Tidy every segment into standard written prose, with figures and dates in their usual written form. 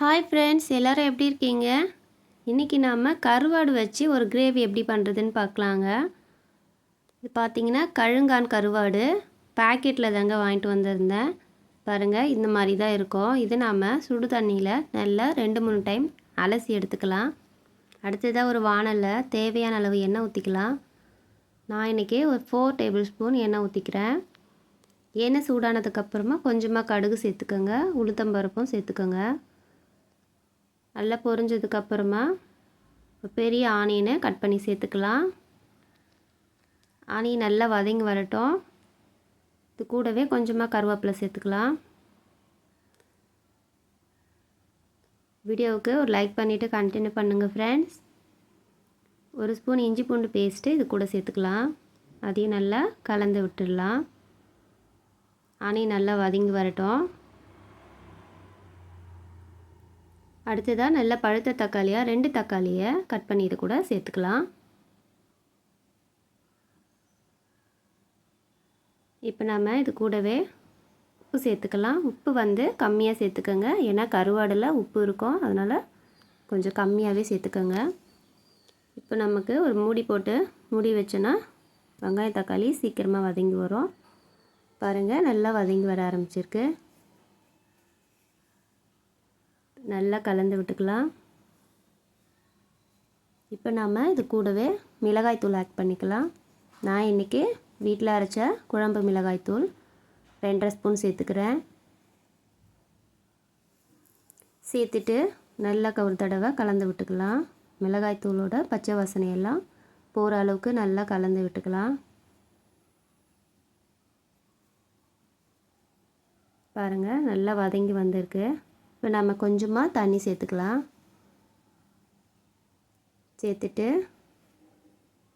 Hi friends, எல்லோரும் எப்படி இருக்கீங்க? இன்றைக்கி நாம் கருவாடு வச்சு ஒரு கிரேவி எப்படி பண்ணுறதுன்னு பார்க்கலாங்க. இது பார்த்திங்கன்னா கழுங்கான் கருவாடு பேக்கெட்டில் தாங்க வாங்கிட்டு வந்திருந்தேன். பாருங்கள், இந்த மாதிரி தான் இருக்கும். இது நாம் சுடு தண்ணியில் நல்லா 2-3 டைம் அலசி எடுத்துக்கலாம். அடுத்ததாக ஒரு வாணலில் தேவையான அளவு எண்ணெய் ஊற்றிக்கலாம். நான் இன்றைக்கி ஒரு 4 டேபிள் ஸ்பூன் எண்ணெய் ஊற்றிக்கிறேன். எண்ணெய் சூடானதுக்கப்புறமா கொஞ்சமாக கடுகு சேர்த்துக்கோங்க, உளுத்தம்பருப்பும் சேர்த்துக்கோங்க. நல்லா பொரிஞ்சதுக்கப்புறமா பெரிய ஆனியனை கட் பண்ணி சேர்த்துக்கலாம். ஆனியன் நல்லா வதங்கி வரட்டும். இது கூடவே கொஞ்சமாக கருவேப்பிலை சேர்த்துக்கலாம். வீடியோவுக்கு ஒரு லைக் பண்ணிவிட்டு கண்டினியூ பண்ணுங்கள் ஃப்ரெண்ட்ஸ். ஒரு ஸ்பூன் இஞ்சி பூண்டு பேஸ்ட்டு இது கூட சேர்த்துக்கலாம். அதையும் நல்லா கலந்து விட்டுடலாம். ஆனியன் நல்லா வதங்கி வரட்டும். அடுத்ததாக நல்ல பழுத்த தக்காளியாக 2 தக்காளியை கட் பண்ணி இது கூட சேர்த்துக்கலாம். இப்போ நம்ம இது கூடவே உப்பு சேர்த்துக்கலாம். உப்பு கம்மியாக சேர்த்துக்கோங்க, ஏன்னா கருவாடில் உப்பு இருக்கும், அதனால் கொஞ்சம் கம்மியாகவே சேர்த்துக்கோங்க. இப்போ நமக்கு ஒரு மூடி போட்டு மூடி வச்சோன்னா வெங்காயம் தக்காளி சீக்கிரமாக வதங்கி வரும். பாருங்கள், நல்லா வதங்கி வர ஆரம்பிச்சிருக்கு. நல்லா கலந்து விட்டுக்கலாம். இப்போ நாம் இது கூடவே மிளகாய்த்தூள் ஆட் பண்ணிக்கலாம். நான் இன்றைக்கி வீட்டில் அரைச்ச குழம்பு மிளகாய்த்தூள் 2.5 ஸ்பூன் சேர்த்துக்கிறேன். சேர்த்துட்டு நல்லா ஒரு தடவை கலந்து விட்டுக்கலாம். மிளகாய்த்தூளோட பச்சை வாசனையெல்லாம் போகிற அளவுக்கு நல்லா கலந்து விட்டுக்கலாம். பாருங்கள், நல்லா வதங்கி வந்திருக்கு. இப்போ நம்ம கொஞ்சமாக தண்ணி சேர்த்துக்கலாம். சேர்த்துட்டு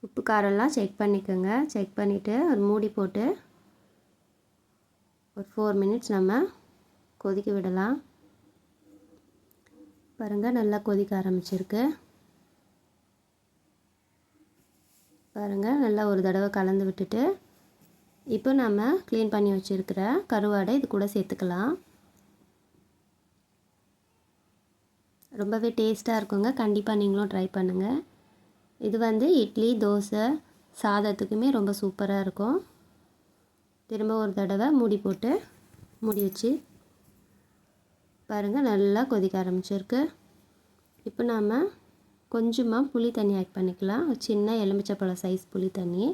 உப்பு காரெல்லாம் செக் பண்ணிக்கோங்க. செக் பண்ணிவிட்டு ஒரு மூடி போட்டு ஒரு 4 மினிட்ஸ் நம்ம கொதிக்க விடலாம். பாருங்கள், நல்லா கொதிக்க ஆரம்பிச்சிருக்கு. பாருங்கள், நல்லா ஒரு தடவை கலந்து விட்டுட்டு இப்போ நம்ம க்ளீன் பண்ணி வச்சுருக்கிற கருவாடை இது கூட சேர்த்துக்கலாம். ரொம்பவே டேஸ்ட்டாக இருக்குங்க. கண்டிப்பாக நீங்களும் ட்ரை பண்ணுங்கள். இது இட்லி, தோசை, சாதத்துக்குமே ரொம்ப சூப்பராக இருக்கும். திரும்ப ஒரு தடவை மூடி போட்டு மூடி வச்சு பாருங்கள், நல்லா கொதிக்க ஆரம்பிச்சிருக்கு. இப்போ நாம் கொஞ்சமாக புளி தண்ணி ஆட் பண்ணிக்கலாம். ஒரு சின்ன எலுமிச்சப்பழம் சைஸ் புளி தண்ணி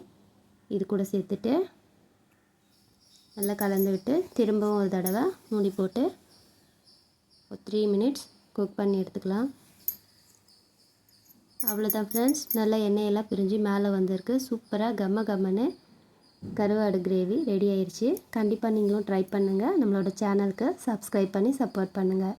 இது கூட சேர்த்துட்டு நல்லா கலந்து விட்டு திரும்பவும் ஒரு தடவை மூடி போட்டு ஒரு 3 மினிட்ஸ் குக் பண்ணி எடுத்துக்கலாம். அவ்வளோதான் ஃப்ரெண்ட்ஸ், நல்லா எண்ணெயெல்லாம் பிரிஞ்சு மேலே வந்திருக்கு. சூப்பராக கம்மன்னு கருவாடு கிரேவி ரெடி ஆயிடுச்சு. கண்டிப்பாக நீங்களும் ட்ரை பண்ணுங்கள். நம்மளோட சேனலுக்கு சப்ஸ்கிரைப் பண்ணி சப்போர்ட் பண்ணுங்கள்.